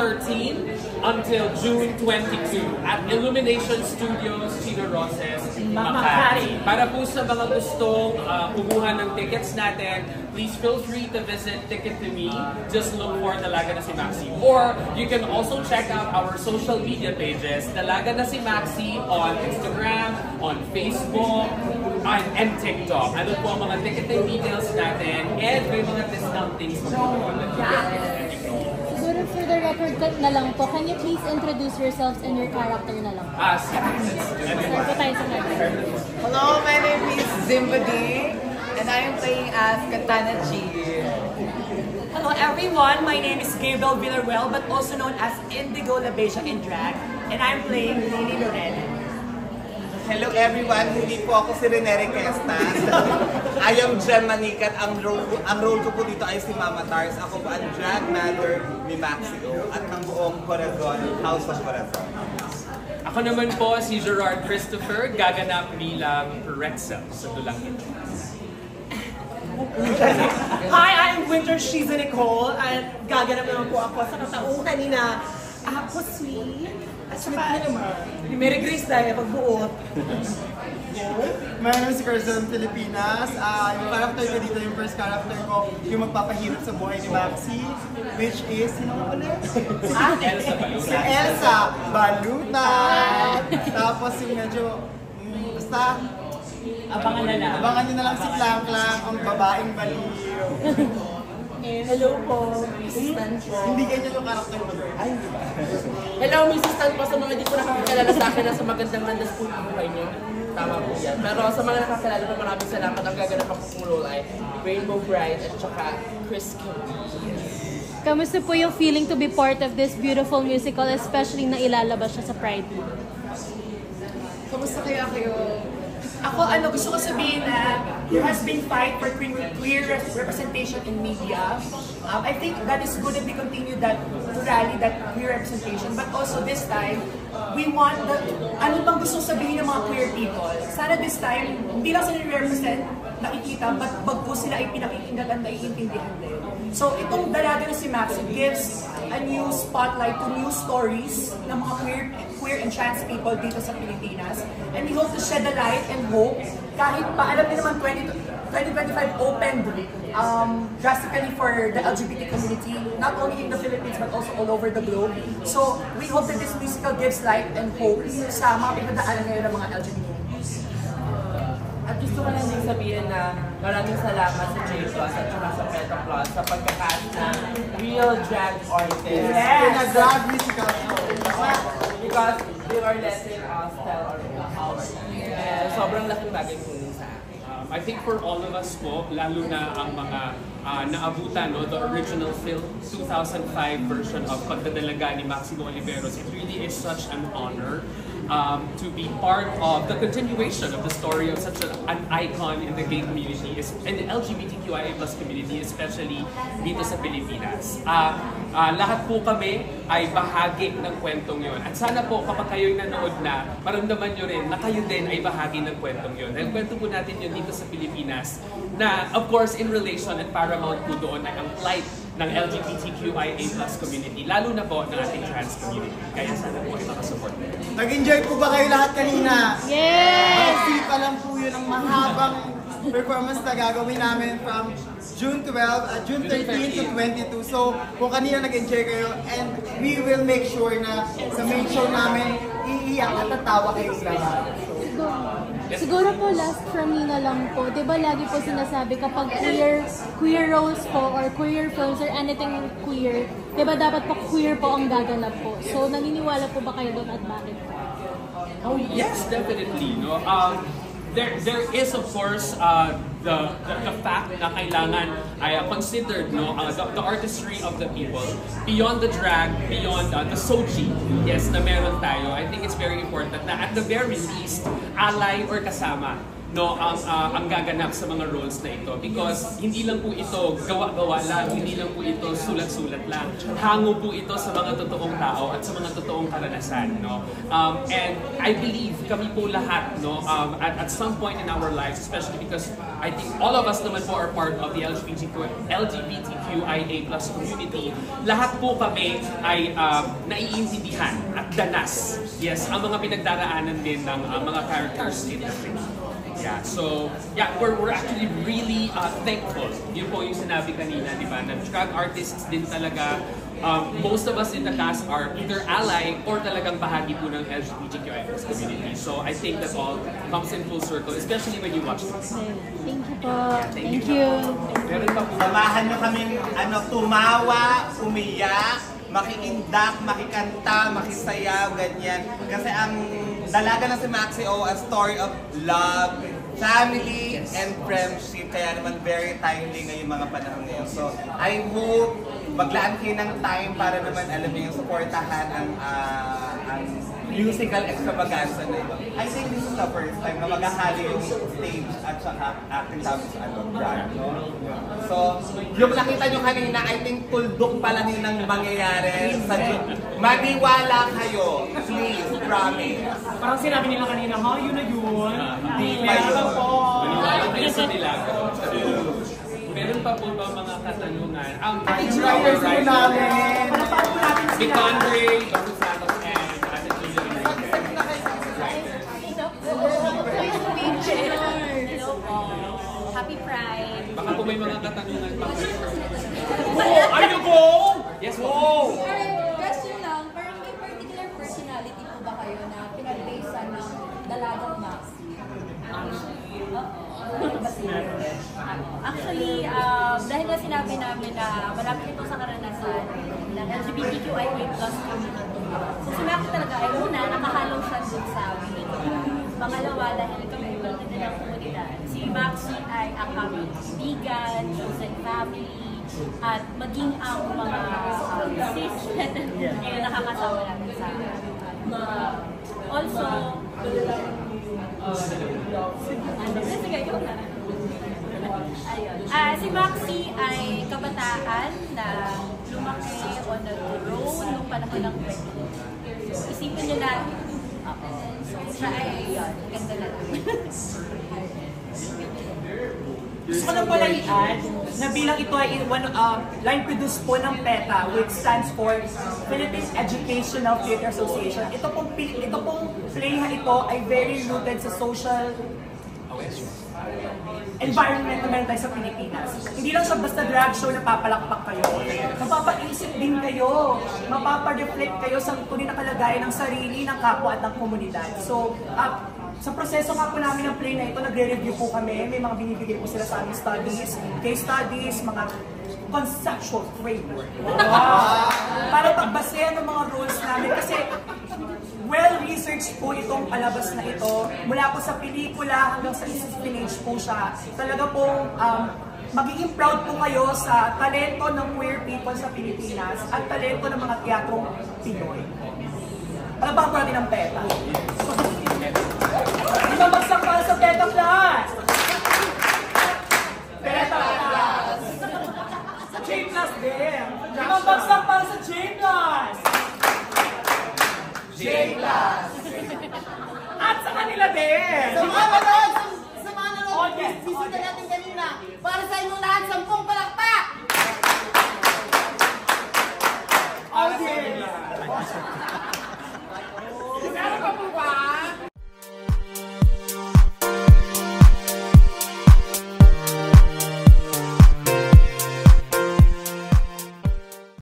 13 until June 22 at Illumination Studios, Chino Roses, Makati. Para po sa mga gustong kumuha ng tickets natin, please feel free to visit Ticket to Me. Just look for Dalaga na si Maxi. Or you can also check out our social media pages, Dalaga na si Maxi on Instagram, on Facebook, and TikTok. Ano po ang mga ticketing details natin, and may mga discountings po po. Siguro for the record na lang po, can you please introduce yourselves and your character na lang? Start po tayo sa character. Hello, my name is Zimbadi, and I am playing as Katana G. Hello everyone, my name is Gabriel Villaruel, but also known as Indigo Labesia in drag, and I'm playing Lily Lorena. Hello everyone, hindi po ako si Rene Requestas. I am Jem Manikat. Ang role ko po dito ay si Mama Tars. Ako po ang drag mother ni Maxio at ng buong Corazon, House of Corazon. Ako naman po si Gerard Christopher, gaganap bilang Retzel sa dulang ito. Hi, I'm Winter Shiza Nicole, at gaganap naman po ako sa katauhan ni na ako si... Merry Grace dahil pagbuot. My name is Curzon Pilipinas. Yung character ko dito, yung first character ko, yung magpapahirap sa buhay ni Maxi, which is, sino ko ulit? Elsa Baluta. Si Elsa Baluta. Tapos yung medyo, basta, Abangan na lang. abangan nyo na lang si Clang Clang, ang babaeng baliw. Hello po, Mrs. Tan po. Hindi ganyan yung character ko. Ay, di ba? Hello, Mrs. Tan po. Sa mga hindi po nakakakilala sa akin, nasa magandang landas po yung buhay niyo. Tama po yan. Pero sa mga nakakilala po, maraming salamat. Ang gaganap ang role ay Rainbow Bride at saka Chris Kelly. Kamusta po yung feeling to be part of this beautiful musical, especially na ilalabas siya sa Pride? Kamusta kayo? Ako, gusto ko sabihin na there has been fight for queer representation in media. I think that is good if we continue to rally that queer representation. But also this time, we want ano bang gusto sabihin ng mga queer people? Sana this time, hindi lang sila represent, nakikita, but bagpo sila ay pinakikinggan at naiintindihan din. So itong Dalaga na si Max gives a new spotlight to new stories ng mga queer and trans people dito sa Pilipinas. And we hope to shed a light and hope kahit pa alam niyo naman 2025 opened drastically for the LGBT community, not only in the Philippines but also all over the globe. So we hope that this musical gives light and hope sa mga pinagdaanan ngayon ng mga LGBT. At gusto ko lang din sabihin na maraming salamat sa J-Plus at saka sa Peta Plus sa pagkakast ng real drag artists. In a drag musical show. Because they are letting us tell our story. And sobrang laking bagay po nun sa akin. I think for all of us po, lalo na ang mga naabutan, no, the original film, 2005 version of Pagdadalaga ni Maximo Oliveros, it really is such an honor to be part of the continuation of the story of such an icon in the gay community and the LGBTQIA+ community, especially dito sa Pilipinas. Lahat po kami ay bahagi ng kwentong yon. At sana po kapag kayo'y nanood na, maramdaman nyo rin na kayo din ay bahagi ng kwentong yon. Dahil kwento po natin yun dito sa Pilipinas na, of course, in relation at paramount po doon ay ang plight ng LGBTQIA+ community, lalo na po ng ating trans community. Kaya sana po ay makasupport na. Nag-enjoy po ba kayo lahat kanina? Yes! Kasi pa lang po yun ang mahabang performance na gagawin namin from June 13 to 22. So, kung kanina nag-enjoy kayo, and we will make sure na sa main show namin, iiyak at tatawa kayo lahat. Siguro po last from me na lang po, di ba lagi po sinasabi kapag queer roles po or queer films or anything queer, di ba dapat po queer po ang gaganap po. So naniniwala po ba kayo doon at bakit po? Oh yes, definitely. No, there is of course the fact na kailangan ay considered, no, the artistry of the people beyond the drag, beyond the sochi, yes, na meron tayo. I think it's very important na at the very least alay or kasama no ang gaganap sa mga roles na ito, because hindi lang po ito gawa-gawa lang, hindi lang po ito sulat-sulat lang, hango po ito sa mga totoong tao at sa mga totoong karanasan, no. And I believe kami po lahat, no, at some point in our lives, especially because I think all of us naman po are part of the LGBTQIA+ community, lahat po kami ay naiintindihan at danas, yes, ang mga pinagdaraanan din ng mga characters in the film. Yeah, so yeah, we're actually really thankful. Yun po yung sinabi kanina, di ba? Na drag artists din talaga, most of us in the cast are either ally or talagang bahagi po ng LGBTQIA+ community. So I think that all comes in full circle, especially when you watch this. Thank you po. Thank you. Meron pa po. Samahan nyo kaming tumawa, umiyak, makikindak, makikanta, makisayaw, ganyan. Kasi ang dalaga na si Maxi O, a story of love, family, and friendship. Kaya naman very timely ngayong mga panahon ngayon. So, I hope maglaan kayo ng time para naman, alam niyo, yung supportahan ang musical extravaganza na ito. I think this is the first time na maghahali yung stage at saka acting tapos drag, no? So, yung nakita nyo kanina, I think tuldok pa lang yun ang mangyayari. Maniwala kayo. Please, promise. Parang sinabi nila kanina, ha, yun na yun. Hindi pa yun. Maniwala kayo sa Milagro. Meron pa po ba mga katanungan? Ang Writers po namin. si Andre, Dr. Santos, and Ate Julia Enriquez. Hello po. Happy Pride. Baka po may mga katanungan pa. Are you go? Yes po. Question lang, parang may particular personality po ba kayo na pinag-basean ng dalagang Maxi? Actually, dahil nga sinabi namin na malapit ito sa karanasan ng LGBTQIA+ community. So si Maxi talaga ay una, nakahalo siya dun sa pelikula. Pangalawa, dahil kami ibang ganda ng komunidad. Si Maxi ay ang aming kaibigan, chosen family, at maging ang mga cis ay nakakasama namin sa also, sige, ikaw na. Ayun. Si Maxi ay kabataan na lumaki o nag-grow nung panahon ng birthday. Isipin niyo na, so siya ay yun, ganda na lang. Gusto ko lang pala i-add na bilang ito ay line produced po ng PETA, which stands for Philippine Educational Theatre Association. Ito pong play na ito ay very rooted sa social environment na meron tayo sa Pilipinas. Hindi lang siya basta drag show na papalakpak kayo. Mapapaisip din kayo, mapapareflect kayo sa tunay na kalagayan ng sarili, ng kapwa at ng komunidad. So, sa proseso nga po namin ng play na ito, nagre-review po kami. May mga binibigay po sila sa aming studies, case studies, mga conceptual framework. Para pagbasehan ng mga rules namin. Kasi well-researched po itong palabas na ito. Mula po sa pelikula hanggang sa spinach po siya. Talaga po, magiging proud po kayo sa talento ng queer people sa Pilipinas at talento ng mga teatrong Pinoy. Palabang po natin ang PETA. Di ba bagsak para sa PETA Plus? PETA Plus! J Plus din! Di ba bagsak para sa J Plus? J Plus! At sa kanila din! Sa mga nanood! Sa mga nanood! Visit na natin